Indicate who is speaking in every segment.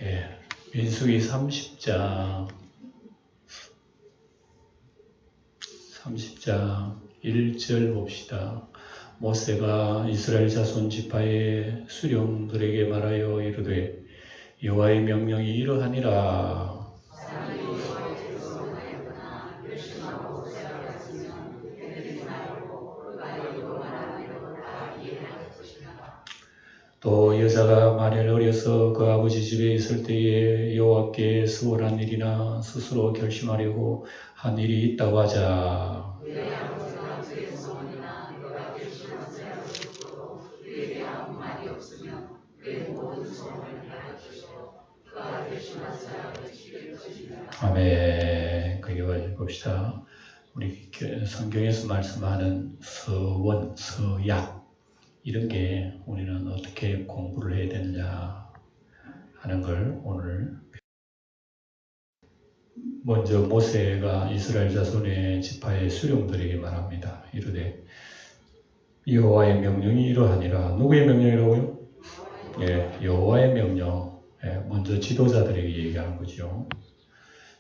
Speaker 1: 예, 민수기 30장 1절 봅시다. 모세가 이스라엘 자손 지파의 수령들에게 말하여 이르되 여호와의 명령이 이러하니라. 또 여자가 만일 어려서 그 아버지 집에 있을 때에 여호와께 수월한 일이나 스스로 결심하려고 한 일이 있다고 하자. 아멘. 그리고 봅시다. 우리 성경에서 말씀하는 서원, 서약 이런 게 우리는 어떻게 공부를 해야 되느냐 하는 걸 오늘 먼저 모세가 이스라엘 자손의 지파의 수령들에게 말합니다. 이르되 여호와의 명령이 이러하니라. 누구의 명령이라고요? 예, 여호와의 명령. 예, 먼저 지도자들에게 얘기하는 거죠.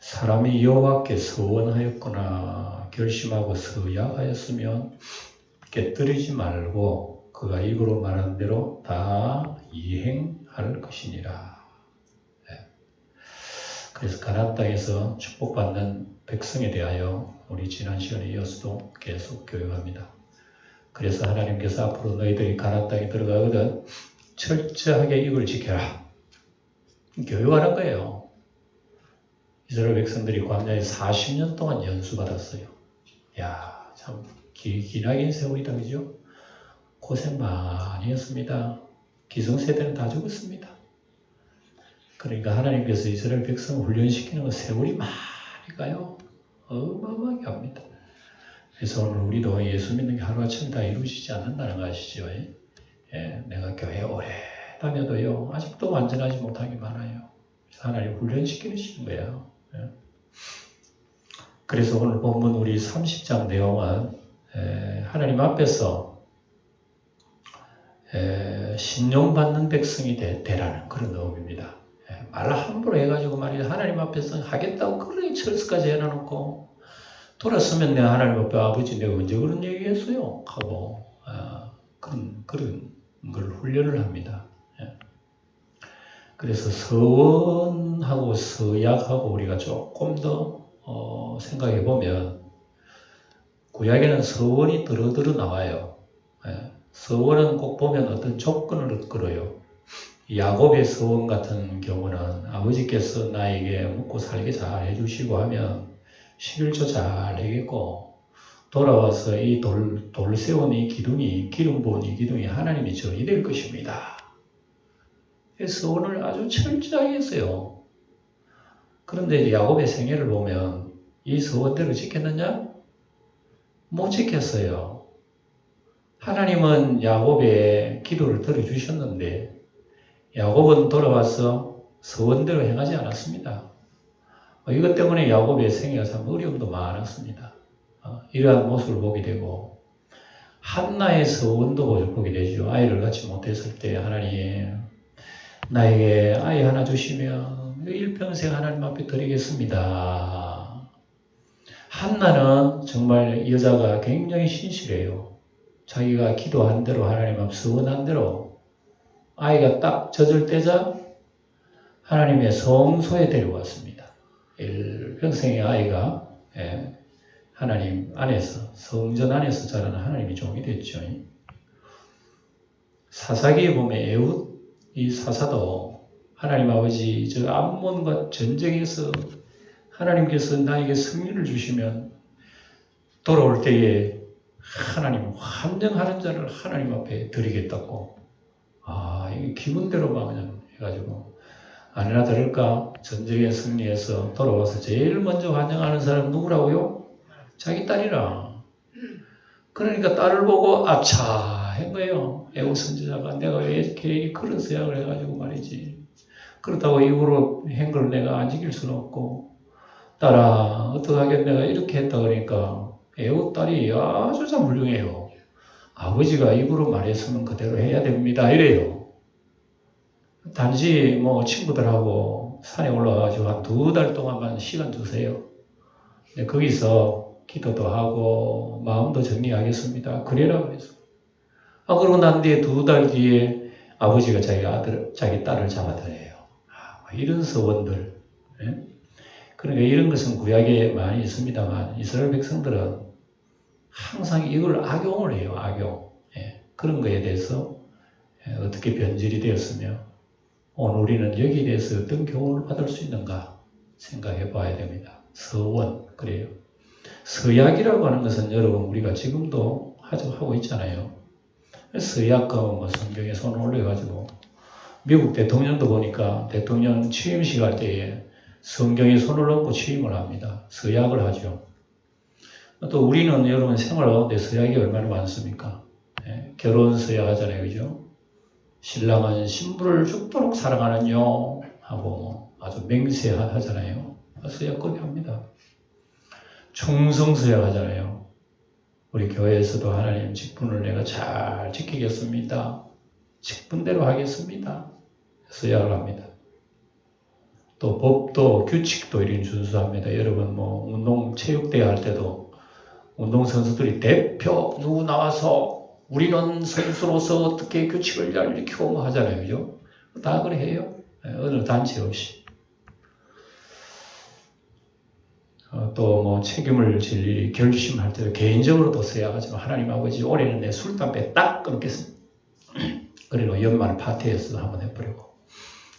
Speaker 1: 사람이 여호와께 서원하였거나 결심하고 서약하였으면 깨뜨리지 말고 그가 입으로 말한 대로 다 이행할 것이니라. 네. 그래서 가나안 땅에서 축복받는 백성에 대하여 우리 지난 시간에 이어서도 계속 교육합니다. 그래서 하나님께서 앞으로 너희들이 가나안 땅에 들어가거든 철저하게 이걸 지켜라. 교육하는 거예요. 이스라엘 백성들이 광야에 40년 동안 연수받았어요. 야, 참 기나긴 세월이다, 그죠? 고생 많이 했습니다. 기성세대는 다 죽었습니다. 그러니까 하나님께서 이스라엘 백성을 훈련시키는 건 세월이 많이 가요. 어마어마하게 합니다. 그래서 오늘 우리도 예수 믿는 게 하루아침에 다 이루어지지 않는다는 거 아시죠? 예, 내가 교회 오래 다녀도요, 아직도 완전하지 못한 게 많아요. 그래서 하나님 훈련시키시는 거예요. 예. 그래서 오늘 본문 우리 30장 내용은 하나님 앞에서 신용받는 백성이 되라는 그런 의미입니다. 말 함부로 해가지고 말이야 하나님 앞에서 하겠다고 그런 철수까지 해놔놓고 돌아서면 내가 하나님 앞에 아버지 내가 언제 그런 얘기했어요? 하고 그런 걸 훈련을 합니다. 그래서 서원하고 서약하고 우리가 조금 더 생각해 보면 구약에는 서원이 드러드러 나와요. 서원은 꼭 보면 어떤 조건을 걸어요. 야곱의 서원 같은 경우는 아버지께서 나에게 먹고 살게 잘 해주시고 하면 11조 잘 내겠고 돌아와서 이 돌 세운 이 기둥이 기름 부은 이 기둥이 하나님의 전이 될 것입니다. 서원을 아주 철저하게 했어요. 그런데 야곱의 생애를 보면 이 서원대로 지켰느냐? 못 지켰어요. 하나님은 야곱의 기도를 들어주셨는데 야곱은 돌아와서 서원대로 행하지 않았습니다. 이것 때문에 야곱의 생애가 참 어려움도 많았습니다. 이러한 모습을 보게 되고 한나의 서원도 보게 되죠. 아이를 갖지 못했을 때 하나님 나에게 아이 하나 주시면 일평생 하나님 앞에 드리겠습니다. 한나는 정말 여자가 굉장히 신실해요. 자기가 기도한 대로 하나님 앞 서원한 대로 아이가 딱 젖을 때자 하나님의 성소에 데려왔습니다. 일평생의 아이가 하나님 안에서 성전 안에서 자라는 하나님의 종이 됐죠. 사사기에 보면 에훗 이 사사도 하나님 아버지 저 암몬과 전쟁에서 하나님께서 나에게 승리를 주시면 돌아올 때에 하나님 환영하는 자를 하나님 앞에 드리겠다고 이게 기분대로 막 그냥 해가지고 아니나 다를까 전쟁에 승리해서 돌아와서 제일 먼저 환영하는 사람 누구라고요? 자기 딸이라. 그러니까 딸을 보고 아차 한 거예요. 에훗 선지자가 내가 왜 이렇게 그런 서약을 해가지고 말이지. 그렇다고 이후로 한 걸 내가 안 지킬 수는 없고 딸아 어떡하겠 내가 이렇게 했다 그러니까 에훗 딸이 아주 참 훌륭해요. 아버지가 입으로 말했으면 그대로 해야 됩니다. 이래요. 단지 뭐 친구들하고 산에 올라가가지고 한 2달 동안만 시간 주세요. 네, 거기서 기도도 하고 마음도 정리하겠습니다. 그래라 그랬어. 그러고 난 뒤에 2달 뒤에 아버지가 자기 딸을 잡아들여요. 이런 서원들. 예? 그러니까 이런 것은 구약에 많이 있습니다만 이스라엘 백성들은 항상 이걸 악용을 해요. 악용. 예. 그런 거에 대해서 어떻게 변질이 되었으며 오늘 우리는 여기에 대해서 어떤 교훈을 받을 수 있는가 생각해 봐야 됩니다. 서원. 그래요. 서약이라고 하는 것은 여러분 우리가 지금도 하고 있잖아요. 서약과 뭐 성경에 손을 올려가지고 미국 대통령도 보니까 대통령 취임식 할 때에 성경에 손을 얹고 취임을 합니다. 서약을 하죠. 또 우리는 여러분 생활 가운데 서약이 얼마나 많습니까? 예, 결혼 서약 하잖아요. 그죠? 신랑은 신부를 죽도록 사랑하는요 하고 아주 맹세하잖아요. 서약 꼭 합니다. 충성 서약 하잖아요. 우리 교회에서도 하나님 직분을 내가 잘 지키겠습니다. 직분대로 하겠습니다. 서약을 합니다. 또 법도 규칙도 이런 준수합니다. 여러분 뭐 운동 체육대회 할 때도 운동선수들이 대표 누구 나와서 우리는 선수로서 어떻게 규칙을 잘 지키고 뭐 하잖아요. 그죠? 다 그래 해요. 어느 단체 없이. 또 뭐 책임을 질 일이 결심할 때도 개인적으로도 서약하지만 하나님 아버지 올해는 내 술, 담배 딱 끊겠습니다. 그리고 연말 파티에서 한번 해버리고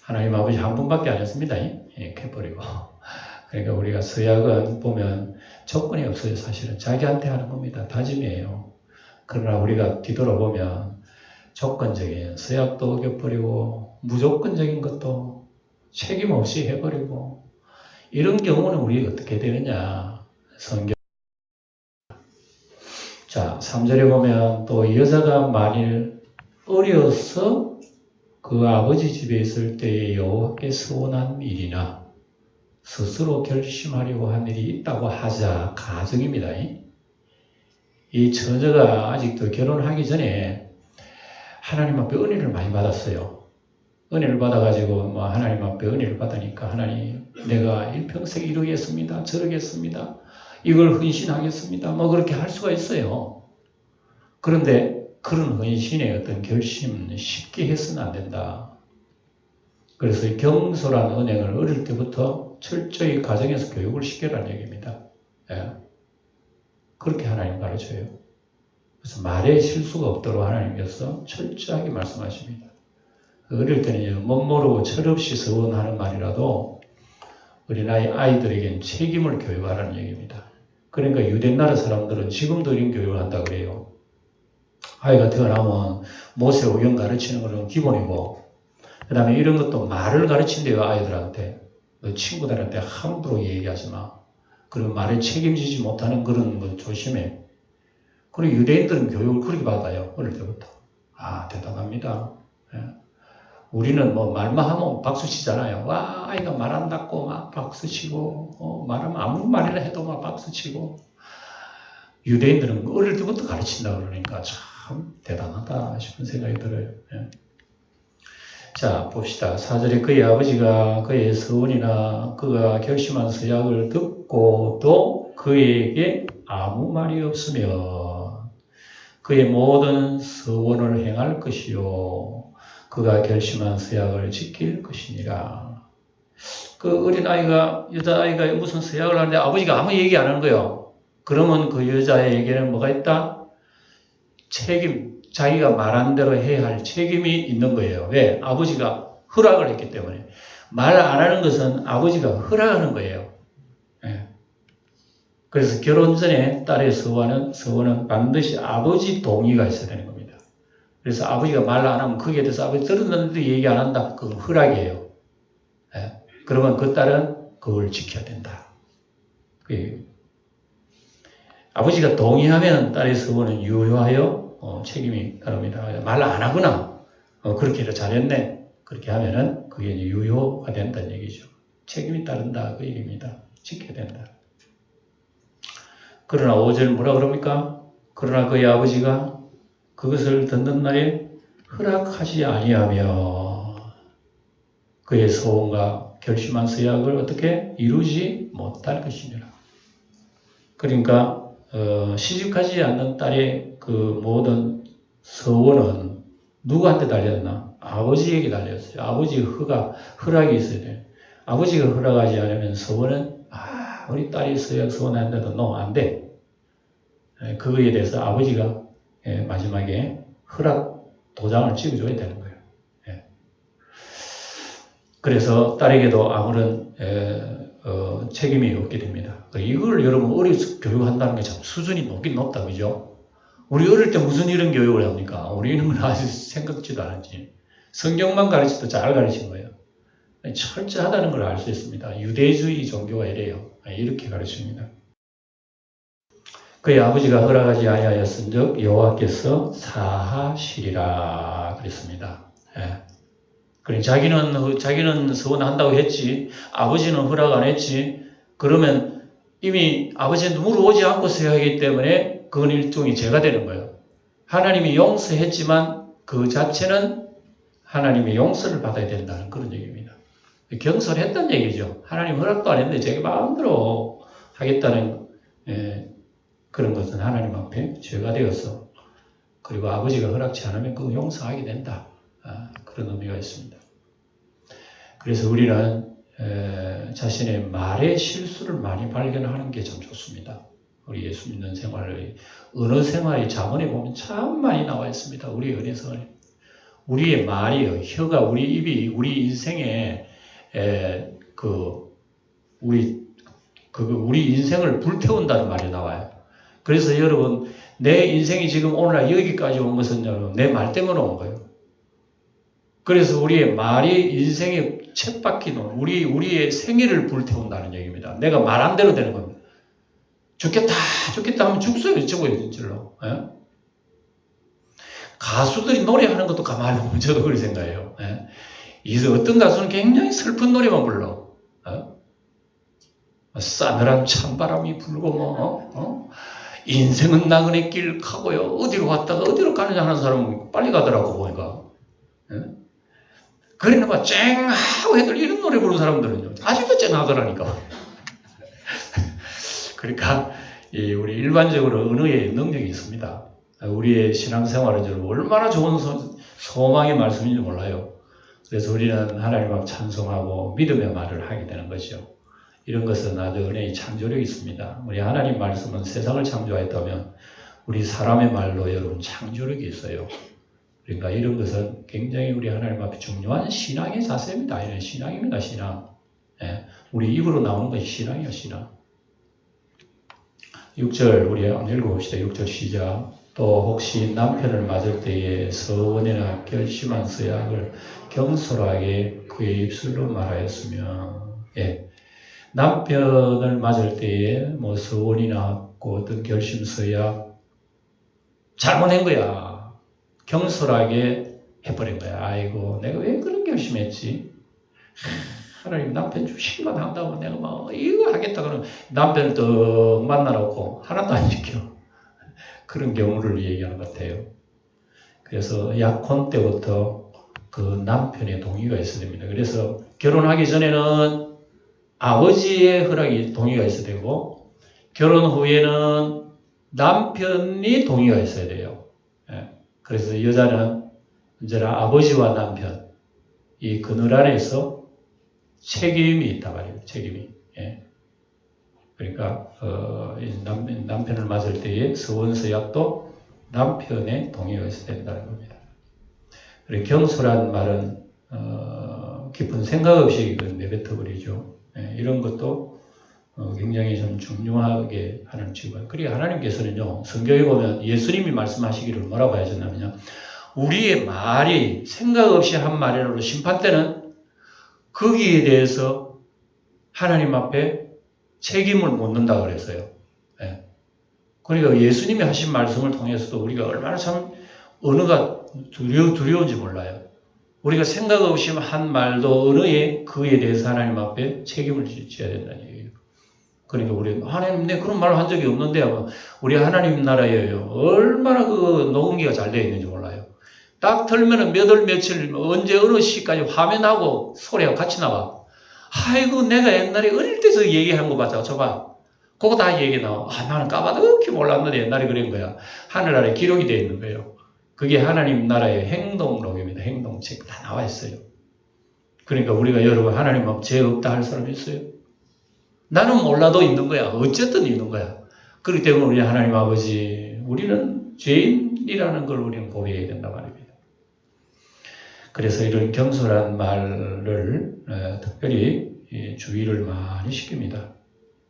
Speaker 1: 하나님 아버지 한 분밖에 안 했습니다. 이렇게 해버리고 그러니까 우리가 서약은 보면 조건이 없어요. 사실은 자기한테 하는 겁니다. 다짐이에요. 그러나 우리가 뒤돌아보면 조건적인 서약도 어겨버리고 무조건적인 것도 책임 없이 해버리고 이런 경우는 우리 어떻게 되느냐. 성경 자 3절에 보면 또 여자가 만일 어려서 그 아버지 집에 있을 때에 여호와께 서원한 일이나 스스로 결심하려고 한 일이 있다고 하자. 가정입니다. 이 처녀가 아직도 결혼하기 전에 하나님 앞에 은혜를 많이 받았어요. 은혜를 받아가지고 뭐 하나님 앞에 은혜를 받으니까 하나님 내가 일평생 이루겠습니다. 저르겠습니다. 이걸 헌신하겠습니다. 뭐 그렇게 할 수가 있어요. 그런데 그런 헌신의 어떤 결심은 쉽게 해서는 안 된다. 그래서 경솔한 은행을 어릴 때부터 철저히 가정에서 교육을 시켜라는 얘기입니다. 예. 그렇게 하나님 가르쳐요. 그래서 말에 실수가 없도록 하나님께서 철저하게 말씀하십니다. 어릴 때는 못 모르고 철없이 서원하는 말이라도 어린아이 아이들에게는 책임을 교육하라는 얘기입니다. 그러니까 유대나라 사람들은 지금도 이런 교육을 한다 그래요. 아이가 태어나면 모세 오경 가르치는 것은 기본이고 그 다음에 이런 것도 말을 가르친대요. 아이들한테. 친구들한테 함부로 얘기하지 마. 그리고 말에 책임지지 못하는 그런 거 조심해. 그리고 유대인들은 교육을 그렇게 받아요. 어릴 때부터. 대단합니다. 예. 우리는 뭐 말만 하면 박수 치잖아요. 와, 아이가 말한다고 막 박수 치고, 말하면 아무 말이나 해도 막 박수 치고. 유대인들은 어릴 때부터 가르친다 그러니까 참 대단하다 싶은 생각이 들어요. 예. 자, 봅시다. 4절에 그의 아버지가 그의 서원이나 그가 결심한 서약을 듣고도 그에게 아무 말이 없으면 그의 모든 서원을 행할 것이요 그가 결심한 서약을 지킬 것이니라. 그 어린아이가 여자아이가 무슨 서약을 하는데 아버지가 아무 얘기 안 하는 거예요. 그러면 그 여자에게는 뭐가 있다? 책임, 자기가 말한 대로 해야 할 책임이 있는 거예요. 왜? 아버지가 허락을 했기 때문에. 말 안 하는 것은 아버지가 허락하는 거예요. 예. 그래서 결혼 전에 딸의 서원은 반드시 아버지 동의가 있어야 되는 겁니다. 그래서 아버지가 말 안 하면 거기에 대해서 아버지 들었는데도 얘기 안 한다. 그건 허락이에요. 예. 그러면 그 딸은 그걸 지켜야 된다. 아버지가 동의하면 딸의 서원은 유효하여 책임이 따릅니다. 말 안 하거나 그렇게 잘했네 그렇게 하면은 그게 유효가 된다는 얘기죠. 책임이 따른다 그 얘기입니다. 지켜야 된다. 그러나 5절 뭐라 그럽니까? 그러나 그의 아버지가 그것을 듣는 날에 허락하지 아니하며 그의 소원과 결심한 서약을 어떻게 이루지 못할 것이니라. 그러니까 시집가지 않는 딸의 그 모든 서원은 누구한테 달렸나? 아버지에게 달렸어요. 아버지의 허락이 있어야 돼요. 아버지가 허락하지 않으면 서원은 우리 딸이 서약 서원한다도 no, 안 돼. 그거에 대해서 아버지가 마지막에 허락 도장을 찍어줘야 되는 거예요. 그래서 딸에게도 아무런 책임이 없게 됩니다. 이걸 여러분 어려서 교육한다는 게 참 수준이 높긴 높다, 그죠? 우리 어릴 때 무슨 이런 교육을 합니까? 우리는 아주 생각지도 않았지. 성경만 가르쳐도 잘 가르친 거예요. 철저하다는 걸 알 수 있습니다. 유대주의 종교가 이래요. 이렇게 가르칩니다. 그의 아버지가 허락하지 아니하였은즉 여호와께서 사하시리라 그랬습니다. 그래 자기는 서원한다고 했지, 아버지는 허락 안 했지. 그러면 이미 아버지는 물어오지 않고 서약하기 때문에 그건 일종의 죄가 되는 거예요. 하나님이 용서했지만 그 자체는 하나님의 용서를 받아야 된다는 그런 얘기입니다. 경솔했다는 얘기죠. 하나님 허락도 안 했는데 자기 마음대로 하겠다는 그런 것은 하나님 앞에 죄가 되어서, 그리고 아버지가 허락치 않으면 그거 용서하게 된다. 그런 의미가 있습니다. 그래서 우리는 자신의 말의 실수를 많이 발견하는 게 참 좋습니다. 우리 예수 믿는 생활의 언어 생활의 자문에 보면 참 많이 나와 있습니다. 우리의 은혜 생활에. 우리의 말이요, 혀가, 우리 입이 우리 인생에 우리 인생을 불태운다는 말이 나와요. 그래서 여러분, 내 인생이 지금 오늘날 여기까지 온 것은 내 말 때문에 온 거예요. 그래서 우리의 말이 인생의 쳇바퀴는 우리의 생애를 불태운다는 얘기입니다. 내가 말한 대로 되는 겁니다. 죽겠다 하면 죽어요, 진짜로. 가수들이 노래하는 것도 가만히 보면 저도 그렇게 생각해요. 어떤 가수는 굉장히 슬픈 노래만 불러. 싸늘한 찬바람이 불고 인생은 나그네 길 가고요. 어디로 갔다가 어디로 가느냐 하는 사람은 빨리 가더라고 보니까. 그러나 막 쨍하고 애들 이런 노래 부르는 사람들은요, 아직도 쨍하더라니까. 그러니까 우리 일반적으로 언어에 능력이 있습니다. 우리의 신앙생활은 얼마나 좋은 소망의 말씀인지 몰라요. 그래서 우리는 하나님 앞 찬송하고 믿음의 말을 하게 되는 거죠. 이런 것은 아주 은혜의 창조력이 있습니다. 우리 하나님 말씀은 세상을 창조했다면 우리 사람의 말로 여러분 창조력이 있어요. 그러니까 이런 것은 굉장히 우리 하나님 앞에 중요한 신앙의 자세입니다. 이런 신앙입니다. 신앙. 우리 입으로 나오는 것이 신앙이에요. 신앙. 6절 우리 한번 읽어봅시다. 6절 시작. 또 혹시 남편을 맞을 때에 서원이나 결심한 서약을 경솔하게 그의 입술로 말하였으면, 남편을 맞을 때에 서원이나 어떤 결심 서약 잘못한 거야. 경솔하게 해버린 거야. 아이고, 내가 왜 그런 결심했지? 하나님 남편 주신 것 한다고 내가 이거 하겠다 그러면 남편을 또 만나놓고 하나도 안 지켜. 그런 경우를 얘기하는 것 같아요. 그래서 약혼 때부터 그 남편의 동의가 있어야 됩니다. 그래서 결혼하기 전에는 아버지의 동의가 있어야 되고, 결혼 후에는 남편이 동의가 있어야 돼요. 그래서 여자는 언제나 아버지와 남편, 이 그늘 안에서 책임이 있다 말이에요. 책임이. 그러니까 남편을 맞을 때의 서원서약도 남편의 동의가 있어야 된다는 겁니다. 그리고 경솔한 말은 깊은 생각 없이 내뱉어버리죠. 이런 것도 굉장히 좀 중요하게 하는 직원. 그리고 하나님께서는요, 성경에 보면 예수님이 말씀하시기를 뭐라고 하셨냐면요, 우리의 말이 생각 없이 한 말이라도 심판 때는 거기에 대해서 하나님 앞에 책임을 묻는다고 그랬어요. 그러니까 예수님이 하신 말씀을 통해서도 우리가 얼마나 참 언어가 두려운지 몰라요. 우리가 생각 없이 한 말도 언어에 그에 대해서 하나님 앞에 책임을 져야 된다는 얘기예요. 그러니까 우리 하나님, 내 그런 말을 한 적이 없는데 우리 하나님 나라에요, 얼마나 그 녹음기가 잘 되어 있는지 몰라요. 딱 틀면은 몇 월 며칠 언제 어느 시까지 화면하고 소리하고 같이 나와. 아이고 내가 옛날에 어릴 때서 얘기한 거 봤자 저봐. 그거 다 얘기 나와. 나는 까마득히 몰랐는데 옛날에 그런 거야. 하늘나라에 기록이 되어 있는 거예요. 그게 하나님 나라의 행동록입니다. 행동책 다 나와 있어요. 그러니까 우리가 여러분 하나님 앞 죄 없다 할 사람이 있어요? 나는 몰라도 있는 거야. 어쨌든 있는 거야. 그렇기 때문에 우리 하나님 아버지 우리는 죄인이라는 걸 우리는 고백해야 된단 말입니다. 그래서 이런 겸손한 말을 특별히 주의를 많이 시킵니다.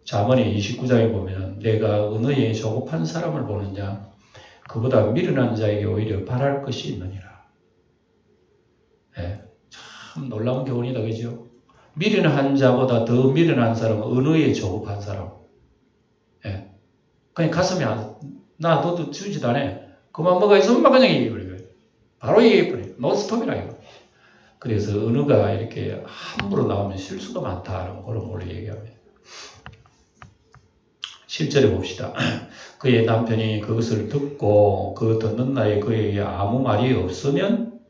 Speaker 1: 잠언의 29장에 보면 내가 은혜에 조급한 사람을 보느냐 그보다 미련한 자에게 오히려 바랄 것이 있느니라. 참 놀라운 교훈이다. 그죠? 미련한 자보다 더 미련한 사람은 은혜에 조급한 사람. 그냥 가슴에 나 너도 주지도 않아. 그만 뭐가 있으면 막 그냥 얘기해버려. 바로 얘기해버려. 노스톱이라 이거. 그래서 은혜가 이렇게 함부로 나오면 실수가 많다는 그런 걸 얘기합니다. 7절에 봅시다. 그의 남편이 그것을 듣고 그 듣는 나에 그에게 아무 말이 없으면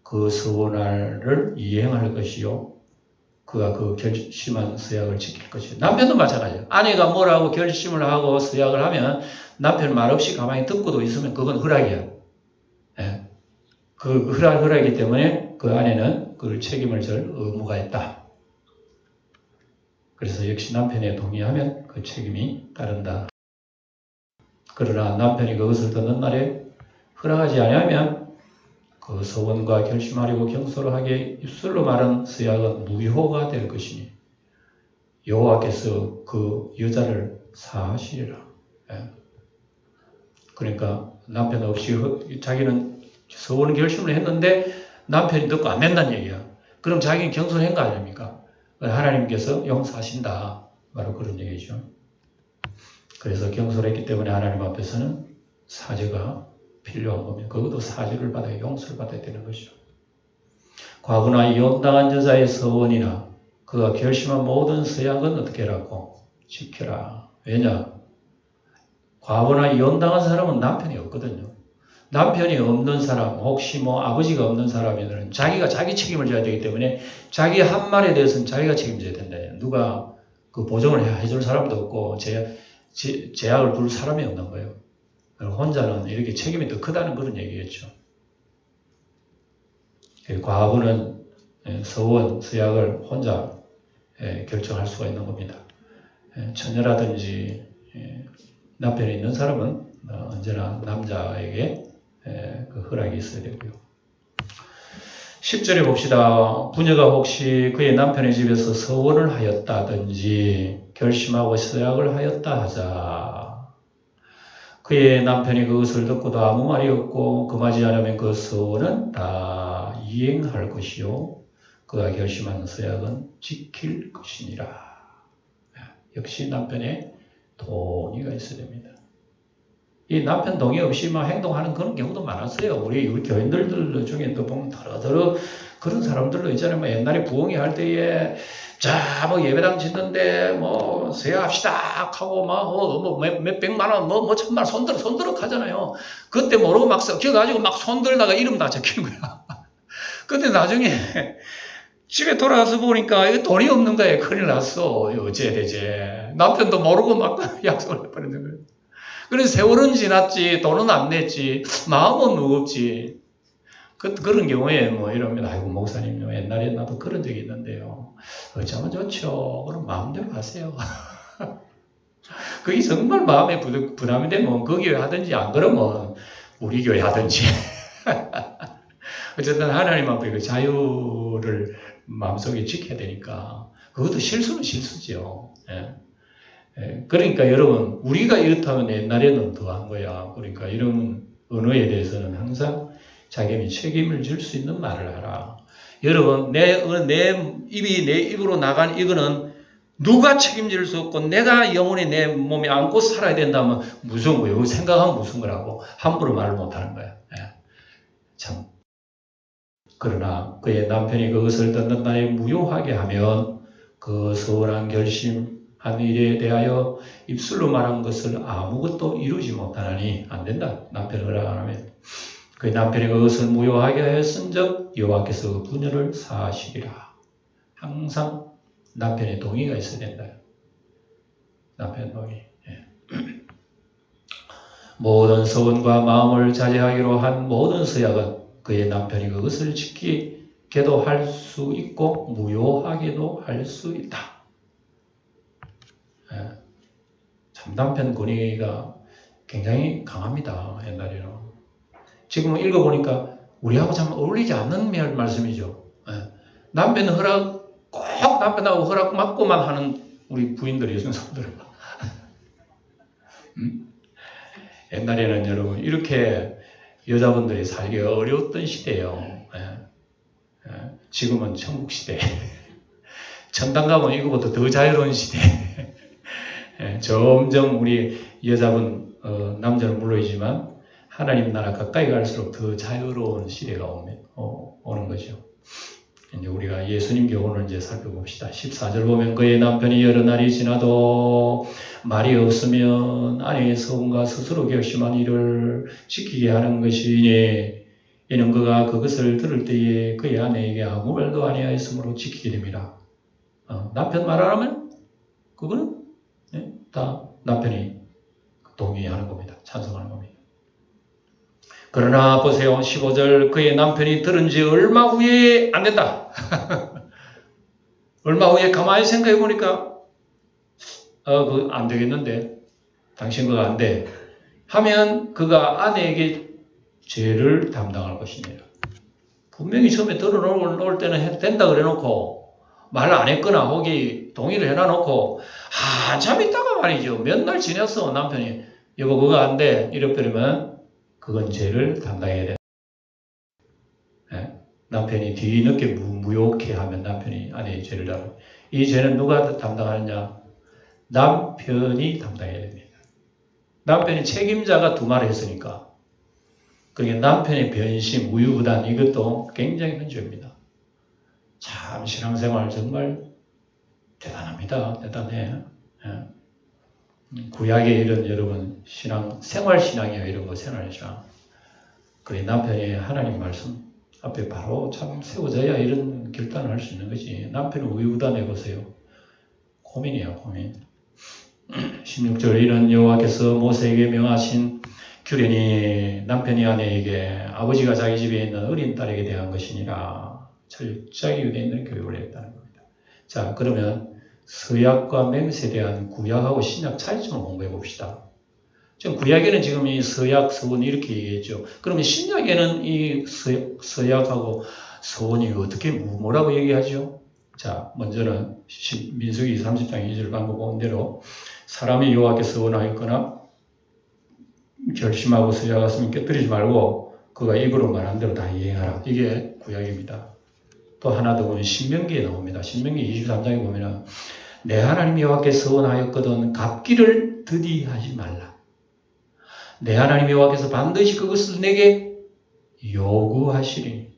Speaker 1: 그 서원을 이행할 것이요. 그가 그 결심한 서약을 지킬 것이요. 남편도 마찬가지예요. 아내가 뭐라고 결심을 하고 서약을 하면 남편 말없이 가만히 듣고도 있으면 그건 허락이야. 그 허락이기 때문에 그 아내는 그 책임을 질 의무가 있다. 그래서 역시 남편이 동의하면 그 책임이 따른다. 그러나 남편이 그것을 듣는 날에 허락하지 아니하면 그 서원과 결심하려고 경솔하게 입술로 말한 서약은 무효가 될 것이니 여호와께서 그 여자를 사하시리라. 그러니까 남편 없이 자기는 서원 결심을 했는데 남편이 듣고 안 된다는 얘기야. 그럼 자기는 경솔한 거 아닙니까? 하나님께서 용서하신다. 바로 그런 얘기죠. 그래서 경솔했기 때문에 하나님 앞에서는 사죄가 필요한 겁니다. 그것도 사죄를 받아야 용서를 받아야 되는 것이죠. 과부나 이혼당한 여자의 서원이나 그가 결심한 모든 서약은 어떻게 하라고? 지켜라. 왜냐? 과부나 이혼당한 사람은 남편이 없거든요. 남편이 없는 사람, 혹시 아버지가 없는 사람이면 자기가 자기 책임을 져야 되기 때문에 자기 한 말에 대해서는 자기가 책임져야 된다. 누가 그 보정을 해줄 사람도 없고 제약을 둘 사람이 없는 거예요. 혼자는 이렇게 책임이 더 크다는 그런 얘기겠죠. 과부는 서원, 서약을 혼자 결정할 수가 있는 겁니다. 처녀라든지 남편이 있는 사람은 언제나 남자에게 그 허락이 있어야 되고요. 10절에 봅시다. 부녀가 혹시 그의 남편의 집에서 서원을 하였다든지 결심하고 서약을 하였다 하자. 그의 남편이 그것을 듣고도 아무 말이 없고 금하지 않으면 그 서원은 다 이행할 것이요. 그가 결심한 서약은 지킬 것이니라. 역시 남편의 동의가 있어야 됩니다. 이 남편 동의 없이 행동하는 그런 경우도 많았어요. 우리 교인들 중에 또 보면 더러 그런 사람들도 있잖아요. 옛날에 부흥회 할 때에 예배당 짓는데 서약합시다 하고 몇백만 원 천만 원 손들어 하잖아요. 그때 모르고 막 섞여가지고 막 손들다가 이름 다 적히는 거야. 근데 나중에 집에 돌아가서 보니까 이거 돈이 없는 거예요. 큰일 났어. 어째 되지. 남편도 모르고 막 약속을 해버리는 거예요. 그래서 세월은 지났지, 돈은 안 냈지, 마음은 무겁지. 그런 경우에 이러면, 아이고, 목사님, 옛날에 나도 그런 적이 있는데요. 어쩌면 좋죠. 그럼 마음대로 하세요. 그게 정말 마음에 부담이 되면 그 교회 하든지, 안 그러면 우리 교회 하든지. 어쨌든 하나님 앞에 그 자유를 마음속에 지켜야 되니까, 그것도 실수는 실수죠. 그러니까 여러분, 우리가 이렇다면 옛날에는 더한 거야. 그러니까 이런 언어에 대해서는 항상 자기는 책임을 질 수 있는 말을 하라. 여러분, 내 입이 내 입으로 나간 이거는 누가 책임질 수 없고 내가 영원히 내 몸에 안고 살아야 된다면 무서운 거예요. 생각하면 무서운 거라고 함부로 말을 못하는 거야. 참. 그러나 그의 남편이 그것을 듣는 날에 무효하게 하면 그 서운한 결심 한 일에 대하여 입술로 말한 것을 아무것도 이루지 못하나니 안 된다. 남편 허락 안 하면. 그의 남편이 그것을 무효하게 하였은즉 여호와께서 분열을 사하시리라. 항상 남편의 동의가 있어야 된다. 남편 동의. 모든 서원과 마음을 자제하기로 한 모든 서약은 그의 남편이 그것을 지키게도 할 수 있고 무효하게도 할 수 있다. 참 남편 권위가 굉장히 강합니다. 옛날에는. 지금 읽어보니까 우리하고 참 어울리지 않는 말씀이죠. 남편 허락 꼭 남편하고 허락 받고만 하는 우리 부인들이 요즘 사람들은 옛날에는 여러분 이렇게 여자분들이 살기가 어려웠던 시대예요. 지금은 천국 시대. 천당 가면 이거보다 더 자유로운 시대. 점점 우리 여자분, 남자는 물론이지만 하나님 나라 가까이 갈수록 더 자유로운 시대가 오는 거죠. 이제 우리가 예수님 교훈을 이제 살펴봅시다. 14절 보면 그의 남편이 여러 날이 지나도 말이 없으면 아내의 서원과 스스로 결심한 일을 지키게 하는 것이니 이는 그가 그것을 들을 때에 그의 아내에게 아무 말도 아니하였으므로 지키게 됩니다. 남편 말 안 하면 그거는 다 남편이 동의하는 겁니다. 찬성하는 겁니다. 그러나 보세요. 15절 그의 남편이 들은 지 얼마 후에 안 된다. 얼마 후에 가만히 생각해 보니까 그거 안 되겠는데 당신 그거 안 돼. 하면 그가 아내에게 죄를 담당할 것입니다. 분명히 처음에 들어놓을 때는 된다 그래놓고 말 안 했거나 혹이 동의를 해놔놓고 한참 있다가 말이죠. 몇 날 지났어 남편이 여보 그거 안 돼. 이러면 그건 죄를 담당해야 된다. 남편이 뒤늦게 무욕해 하면 남편이 아내의 죄를 담당해요. 이 죄는 누가 담당하느냐? 남편이 담당해야 됩니다. 남편이 책임자가 두 말을 했으니까. 그러니까 남편의 변심, 우유부단 이것도 굉장히 큰 죄입니다. 참 신앙생활 정말 대단합니다. 대단해. 구약의 이런 여러분 생활신앙이에요. 이런 거 생활신앙. 그래 남편이 하나님 말씀 앞에 바로 참 세워져야 이런 결단을 할 수 있는 거지. 남편은 우유부단해 보세요. 고민이야 고민. 16절 이는 여호와께서 모세에게 명하신 규례니 남편이 아내에게 아버지가 자기 집에 있는 어린 딸에게 대한 것이니라 철저하게 유대 있는 교육을 했다는 겁니다. 자 그러면 서약과 맹세에 대한 구약하고 신약 차이점을 공부해 봅시다. 지금 구약에는 지금 이 서약, 서원 이렇게 얘기했죠. 그러면 신약에는 이 서약하고 서원이 어떻게 뭐라고 얘기하죠? 자 먼저는 민수기 30장 2절 방금 본 대로 사람이 여호와께 서원하였거나 결심하고 서약했으면 깨뜨리지 말고 그가 입으로 말한 대로 다 이행하라. 이게 구약입니다. 또 하나 더 보면 신명기에 나옵니다. 신명기 23장에 보면 내 하나님 여호와께 서원하였거든 갚기를 더디하지 말라. 내 하나님 여호와께서 반드시 그것을 내게 요구하시리니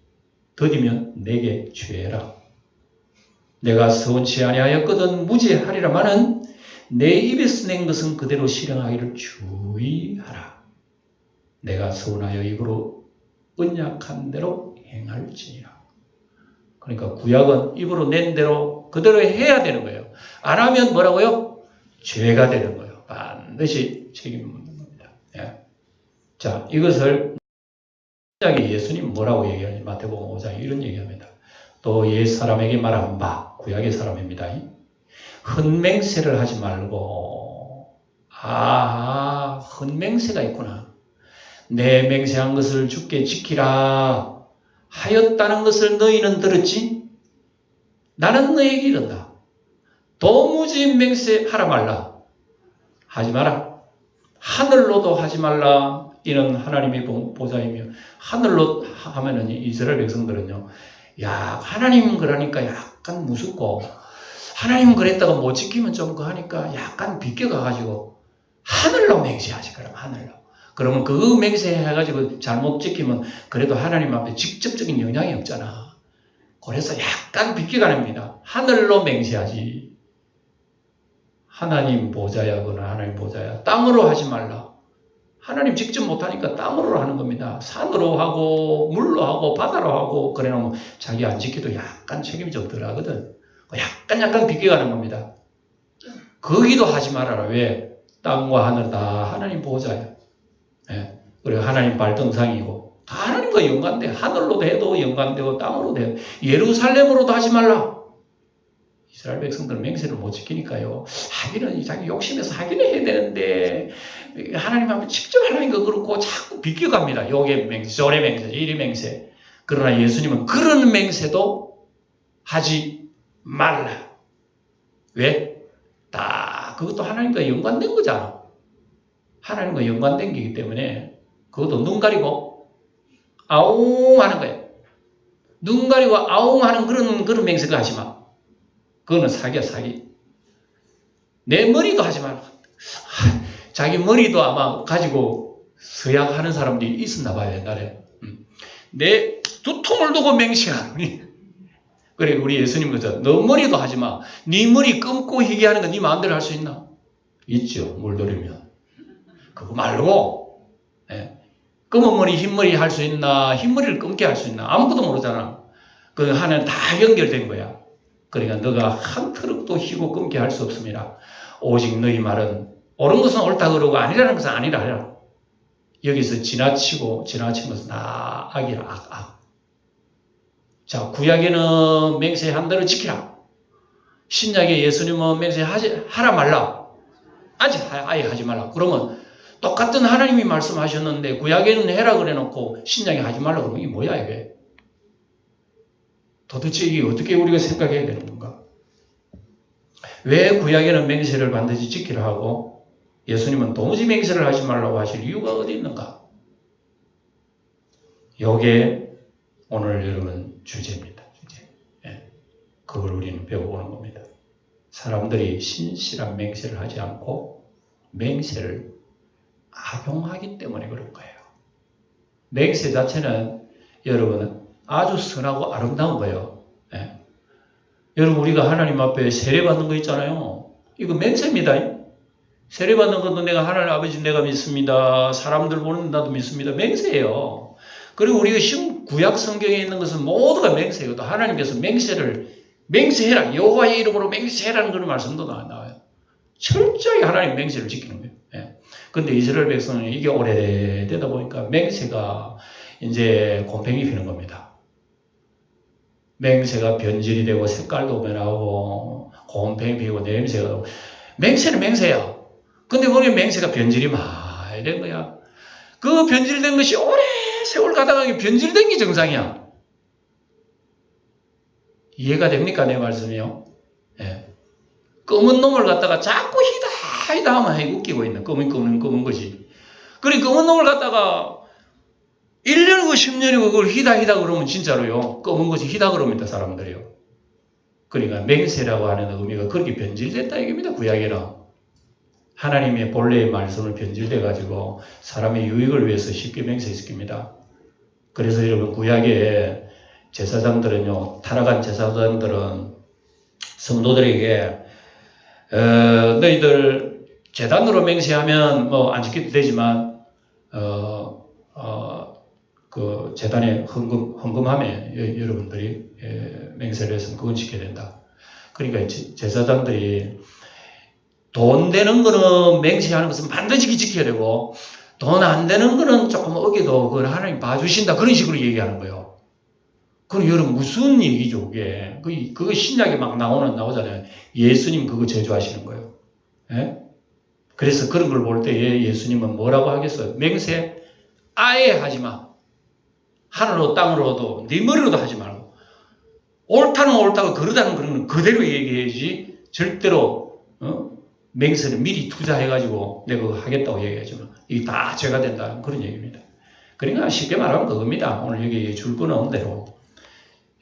Speaker 1: 더디면 내게 죄라. 내가 서원치 아니하였거든 무죄하리라마는 내 입에서 낸 것은 그대로 실행하기를 주의하라. 내가 서원하여 입으로 언약한 대로 행할지니라. 그러니까 구약은 입으로 낸 대로 그대로 해야 되는 거예요. 안 하면 뭐라고요? 죄가 되는 거예요. 반드시 책임을 묻는 겁니다. 자, 이것을 예수님 뭐라고 얘기하는지 마태복음 5장에 이런 얘기합니다. 또 옛 사람에게 말한 바 구약의 사람입니다. 헛맹세를 하지 말고 헛맹세가 있구나. 내 맹세한 것을 주께 지키라 하였다는 것을 너희는 들었지? 나는 너희에게 이른다. 도무지 맹세하라 말라. 하지 마라. 하늘로도 하지 말라. 이는 하나님의 보좌이며 하늘로 하면은 이스라엘 백성들은요. 야 하나님 그러니까 약간 무섭고 하나님 그랬다가 못 지키면 좀 그 하니까 약간 비껴가가지고 하늘로 맹세하지 그럼 하늘로. 그러면 그 맹세해가지고 잘못 지키면 그래도 하나님 앞에 직접적인 영향이 없잖아. 그래서 약간 비껴가냅니다. 하늘로 맹세하지. 하나님 보좌야거나 하나님 보좌야. 땅으로 하지 말라. 하나님 직접 못하니까 땅으로 하는 겁니다. 산으로 하고 물로 하고 바다로 하고 그래 놓으면 자기 안 지켜도 약간 책임이 좀 덜하거든. 약간 비껴가는 겁니다. 거기도 하지 말아라. 왜? 땅과 하늘 다 하나님 보호자야. 예. 그리고 하나님 발등상이고 다 하나님과 연관돼. 하늘로도 해도 연관되고 땅으로도 해도 예루살렘으로도 하지 말라. 이스라엘 백성들은 맹세를 못 지키니까요. 하기는 자기 욕심에서 하기는 해야 되는데 하나님 하면 직접 하려니까 그렇고 자꾸 비껴갑니다. 요게 맹세, 저래 맹세, 이리 맹세. 그러나 예수님은 그런 맹세도 하지 말라. 왜? 다 그것도 하나님과 연관된 거잖아. 하나님과 연관된 거기 때문에 그것도 눈 가리고 아웅 하는 거예요. 눈 가리고 아웅 하는 그런 맹세가 하지 마. 그거는 사기야, 사기. 내 머리도 하지 말라. 자기 머리도 아마 가지고 서약하는 사람들이 있었나 봐요, 옛날에. 내 두통을 두고 맹세하니. 그래, 우리 예수님 그죠? 너 머리도 하지 마. 네 머리 감고 희귀하는 거 네 마음대로 할 수 있나? 있죠, 물들이면. 그거 말고, 예. 검은 머리, 흰 머리 할 수 있나? 흰 머리를 감게 할 수 있나? 아무것도 모르잖아. 그 하나는 다 연결된 거야. 그러니까 너가 한 트럭도 희고 끊게 할 수 없습니다. 오직 너희 말은 옳은 것은 옳다 그러고 아니라는 것은 아니라. 여기서 지나친 것은 다 악이라, 악. 자, 구약에는 맹세한 대로 지키라. 신약에 예수님은 맹세하라 말라. 아예 하지 말라. 그러면 똑같은 하나님이 말씀하셨는데 구약에는 해라 그래 놓고 신약에 하지 말라 그러면 이게 뭐야 이게? 도대체 이게 어떻게 우리가 생각해야 되는 건가? 왜 구약에는 맹세를 반드시 지키라 하고 예수님은 도무지 맹세를 하지 말라고 하실 이유가 어디 있는가? 이게 오늘 여러분 주제입니다. 주제. 예. 그걸 우리는 배워보는 겁니다. 사람들이 신실한 맹세를 하지 않고 맹세를 악용하기 때문에 그런 거예요. 맹세 자체는 여러분 아주 선하고 아름다운 거예요. 예. 여러분 우리가 하나님 앞에 세례받는 거 있잖아요. 이거 맹세입니다. 세례받는 것도 내가 하나님 아버지 내가 믿습니다. 사람들 보는 나도 믿습니다. 맹세예요. 그리고 우리가 구약 성경에 있는 것은 모두가 맹세거든. 하나님께서 맹세해라. 여호와의 이름으로 맹세해라는 그런 말씀도 나와요. 철저히 하나님 맹세를 지키는 거예요. 예. 근데 이스라엘 백성은 이게 오래되다 보니까 맹세가 이제 곰팡이 피는 겁니다. 맹세가 변질이 되고 색깔도 변하고 곰팡이 피고 냄새가 나고 맹세는 맹세야. 근데 거기 맹세가 변질이 많이 된 거야. 그 변질된 것이 오래 세월 가다가 변질된 게 정상이야. 이해가 됩니까? 내 말씀이요. 예. 검은 놈을 갖다가 자꾸 히다 하면 웃기고 있는 검은 것이. 그리고 검은 놈을 갖다가 1년이고 10년이고 그걸 히다 그러면 진짜로요. 검은 것이 히다 그럽니다. 사람들이요. 그러니까 맹세라고 하는 의미가 그렇게 변질됐다 이겁니다. 구약에는. 하나님의 본래의 말씀을 변질돼가지고 사람의 유익을 위해서 쉽게 맹세시킵니다. 그래서 여러분 구약에 제사장들은요. 타락한 제사장들은 성도들에게 너희들 제단으로 맹세하면 뭐 안 지켜도 되지만 그 제단에 헌금함에 여러분들이 맹세를 했으면 그건 지켜야 된다. 그러니까 제사장들이 돈 되는 거는 맹세하는 것은 반드시 지켜야 되고 돈 안 되는 거는 조금 어겨도 그걸 하나님 봐주신다. 그런 식으로 얘기하는 거예요. 그럼 여러분 무슨 얘기죠? 그게 그거 신약에 막 나오잖아요. 예수님 그거 저주하시는 거예요. 예? 그래서 그런 걸 볼 때 예수님은 뭐라고 하겠어요? 맹세 아예 하지 마. 하늘로 땅으로도 네 머리로도 하지 말고 옳다는 옳다고 그러다는 그런 건 그대로 얘기해야지 절대로 맹세를 미리 투자해가지고 내가 그거 하겠다고 얘기하지만 이게 다 죄가 된다는 그런 얘기입니다. 그러니까 쉽게 말하면 그겁니다. 오늘 여기 줄 끊어온 대로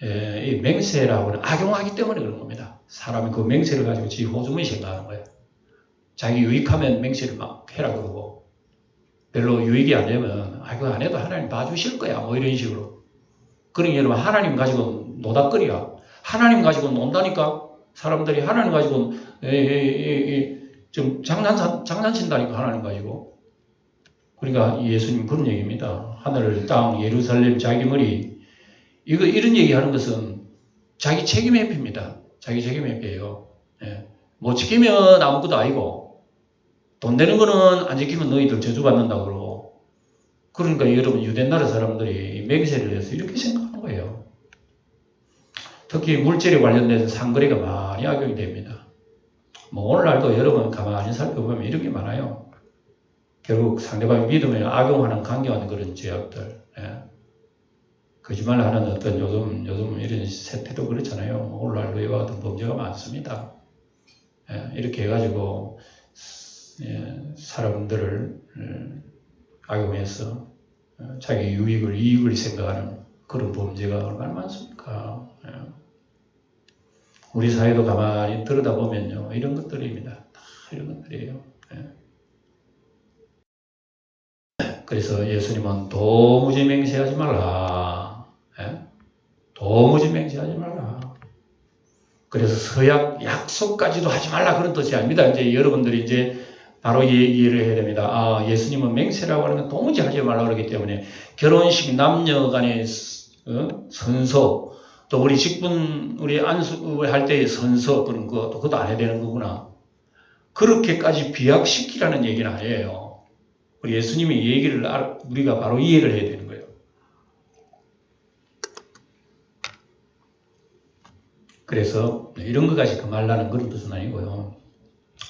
Speaker 1: 이 맹세라고는 악용하기 때문에 그런 겁니다. 사람이 그 맹세를 가지고 지 호주머니 생각하는 거예요. 자기 유익하면 맹세를 막 해라 그러고 별로 유익이 안 되면 그거 안 해도 하나님 봐주실 거야 뭐 이런 식으로. 그러니 여러분 하나님 가지고 노닥거리야. 하나님 가지고 논다니까 사람들이 하나님 가지고 좀 장난친다니까 하나님 가지고. 그러니까 예수님 그런 얘기입니다. 하늘, 땅, 예루살렘, 자기 머리. 이런 얘기하는 것은 자기 책임 회피입니다. 자기 책임 회피예요. 예. 못 지키면 아무것도 아니고, 돈 되는 거는 안 지키면 너희들 저주받는다고 그러고. 그러니까 여러분, 유대나라 사람들이 맹세를 해서 이렇게 생각하는 거예요. 특히 물질에 관련돼서 상거래가 많이 악용이 됩니다. 뭐 오늘날도 여러분 가만히 살펴보면 이런 게 많아요. 결국 상대방의 믿음을 악용하는 강요하는 그런 죄악들. 예. 거짓말을 하는 어떤 요즘 이런 세태도 그렇잖아요. 오늘날도 이와 같은 범죄가 많습니다. 예. 이렇게 해가지고 사람들을 악용해서 자기 이익을 생각하는 그런 범죄가 얼마나 많습니까? 예. 우리 사회도 가만히 들여다보면요. 이런 것들입니다. 다 이런 것들이에요. 예. 그래서 예수님은 도무지 맹세하지 말라. 예? 도무지 맹세하지 말라. 그래서 서약 약속까지도 하지 말라 그런 뜻이 아닙니다. 이제 여러분들이 이제 바로 이해를 해야 됩니다. 아, 예수님은 맹세라고 하는 건 도무지 하지 말라 그러기 때문에 결혼식 남녀 간의 선서, 또 우리 직분, 우리 안수할 때의 선서 그런 거, 또 그것도 안 해야 되는 거구나. 그렇게까지 비약시키라는 얘기는 아니에요. 우리 예수님이 이 얘기를 우리가 바로 이해를 해야 되는 거예요. 그래서 이런 것까지 금하려는 그런 뜻은 아니고요.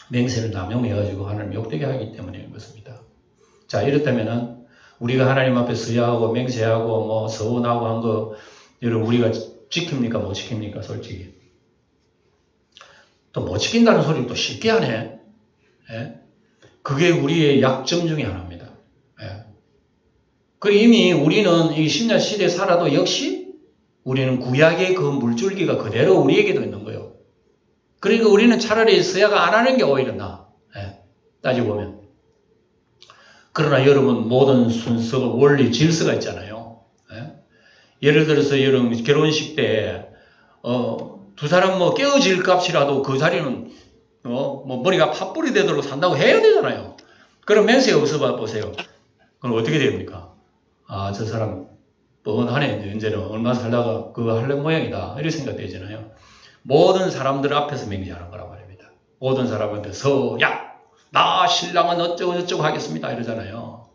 Speaker 1: 맹세를 남용해가지고 하나님 욕되게 하기 때문에 그렇습니다. 자, 이렇다면은 우리가 하나님 앞에 서야하고 맹세하고 뭐 서원하고 한 거 여러분 우리가 지킵니까? 못 지킵니까? 솔직히. 또 못 지킨다는 소리를 또 쉽게 하네. 예? 그게 우리의 약점 중에 하나입니다. 예. 그리고 이미 우리는 이 신약 시대에 살아도 역시 우리는 구약의 그 물줄기가 그대로 우리에게도 있는 거예요. 그러니까 우리는 차라리 서약 안 하는 게 오히려 나아. 예. 따지고 보면. 그러나 여러분 모든 순서, 원리, 질서가 있잖아요. 예? 예를 들어서 여러분 결혼식 때 두 사람 뭐 깨어질 값이라도 그 자리는 뭐 머리가 팥불이 되도록 산다고 해야 되잖아요. 그럼 맹세 없어 보세요. 그럼 어떻게 됩니까? 아, 저 사람 뻔하네. 이제는 얼마 살다가 그거 할래 모양이다. 이렇게 생각되잖아요. 모든 사람들 앞에서 맹세하는 거란 말입니다. 모든 사람 앞에서 나 신랑은 어쩌고 저쩌고 하겠습니다. 이러잖아요.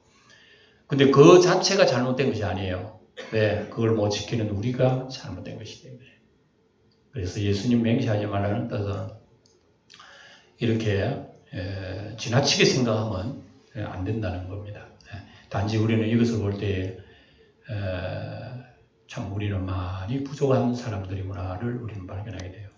Speaker 1: 근데 그 자체가 잘못된 것이 아니에요. 네, 그걸 못 지키는 우리가 잘못된 것이기 때문에. 그래서 예수님 맹세하지 말라는 뜻은 이렇게 지나치게 생각하면 안 된다는 겁니다. 단지 우리는 이것을 볼 때 참 우리는 많이 부족한 사람들이구나를 우리는 발견하게 돼요.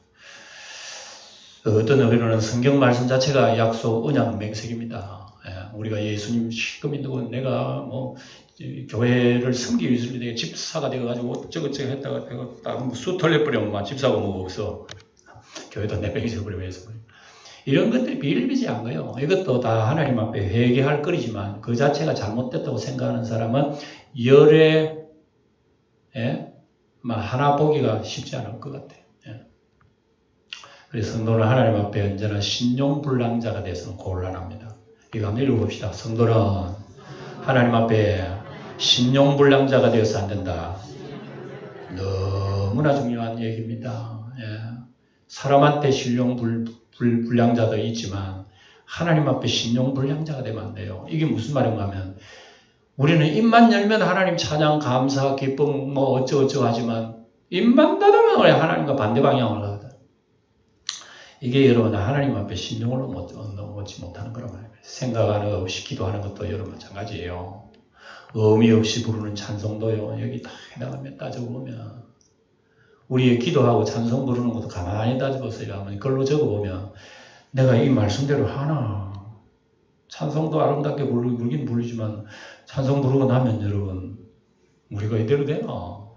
Speaker 1: 어떤 의미로는 성경 말씀 자체가 약속, 언약, 맹세입니다. 우리가 예수님 시금 믿고 내가 뭐 교회를 섬기기 위해서 내가 집사가 되어가지고 어쩌고저쩌고 했다가 내가 딱 수 털려버리면 막 집사가 뭐 없어. 교회도 내 뺏기서 버리면서. 이런 것들이 비일비재한 거예요. 이것도 다 하나님 앞에 회개할 거리지만 그 자체가 잘못됐다고 생각하는 사람은 열에 하나 보기가 쉽지 않을 것 같아요. 그래서 성도는 하나님 앞에 언제나 신용불량자가 돼서는 곤란합니다. 이거 한번 읽어봅시다. 성도는 하나님 앞에 신용불량자가 되어서 안 된다. 너무나 중요한 얘기입니다. 사람한테 신용불량자도 있지만 하나님 앞에 신용불량자가 되면 안 돼요. 이게 무슨 말인가 하면 우리는 입만 열면 하나님 찬양, 감사, 기쁨 뭐 어쩌고저쩌고 하지만 입만 닫으면 우리 하나님과 반대 방향으로 가거든. 이게 여러분 하나님 앞에 신용을 얻지 못하는 거란 말이에요. 생각 없이 기도하는 것도 여러분 마찬가지예요. 의미 없이 부르는 찬송도요. 여기 다 해당하면 따져보면 우리의 기도하고 찬송 부르는 것도 가만히 따져보세요. 그걸로 적어보면 내가 이 말씀대로 하나 찬송도 아름답게 부르긴 부르지만 찬송 부르고 나면 여러분 우리가 이대로 되나?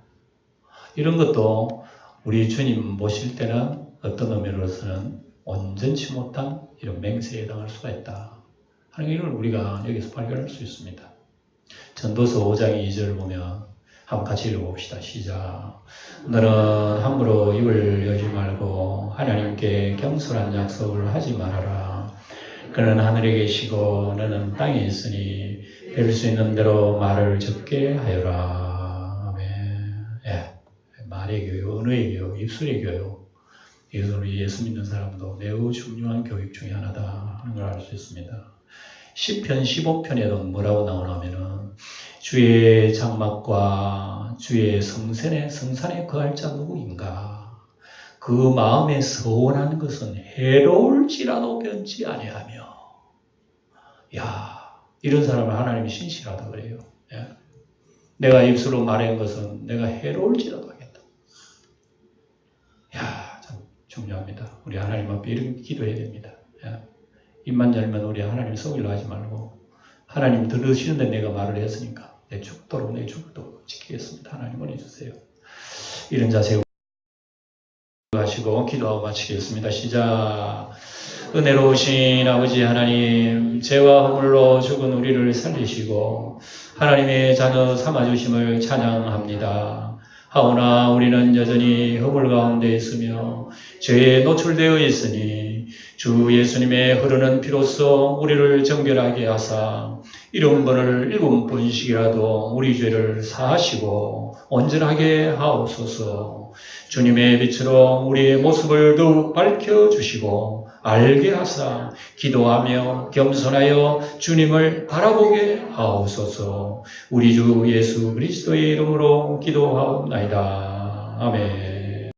Speaker 1: 이런 것도 우리 주님 모실 때는 어떤 의미로서는 온전치 못한 이런 맹세에 해당할 수가 있다 하는 걸 우리가 여기서 발견할 수 있습니다. 전도서 5장 2절을 보면 한번 같이 읽어봅시다. 시작. 너는 함부로 입을 열지 말고 하나님께 경솔한 약속을 하지 말아라. 그는 하늘에 계시고 너는 땅에 있으니 뵐 수 있는 대로 말을 적게 하여라. 아멘. 예. 말의 교육, 언어의 교육, 입술의 교육. 이것은 우리 예수 믿는 사람도 매우 중요한 교육 중에 하나다 하는 걸 알 수 있습니다. 10편, 15편에도 뭐라고 나오냐면은 주의 장막과 주의 성산에 거할 자 누구인가? 그 마음에 서원한 것은 해로울지라도 변치 아니하며. 야, 이런 사람을 하나님이 신실하다 그래요. 예? 내가 입술로 말한 것은 내가 해로울지라도 하겠다. 야, 참 중요합니다. 우리 하나님 앞에 이렇게 기도해야 됩니다. 예? 입만 열면 우리 하나님 속이려 하지 말고 하나님 들으시는데 내가 말을 했으니까 내 죽도록 지키겠습니다. 하나님 은혜 주세요. 이런 자세 하시고 기도하고 마치겠습니다. 시작. 은혜로우신 아버지 하나님, 죄와 허물로 죽은 우리를 살리시고 하나님의 자녀 삼아주심을 찬양합니다. 하오나 우리는 여전히 허물 가운데 있으며 죄에 노출되어 있으니 주 예수님의 흐르는 피로써 우리를 정결하게 하사 70번을 7번씩이라도 우리 죄를 사하시고 온전하게 하옵소서. 주님의 빛으로 우리의 모습을 더욱 밝혀주시고 알게 하사 기도하며 겸손하여 주님을 바라보게 하옵소서. 우리 주 예수 그리스도의 이름으로 기도하옵나이다. 아멘.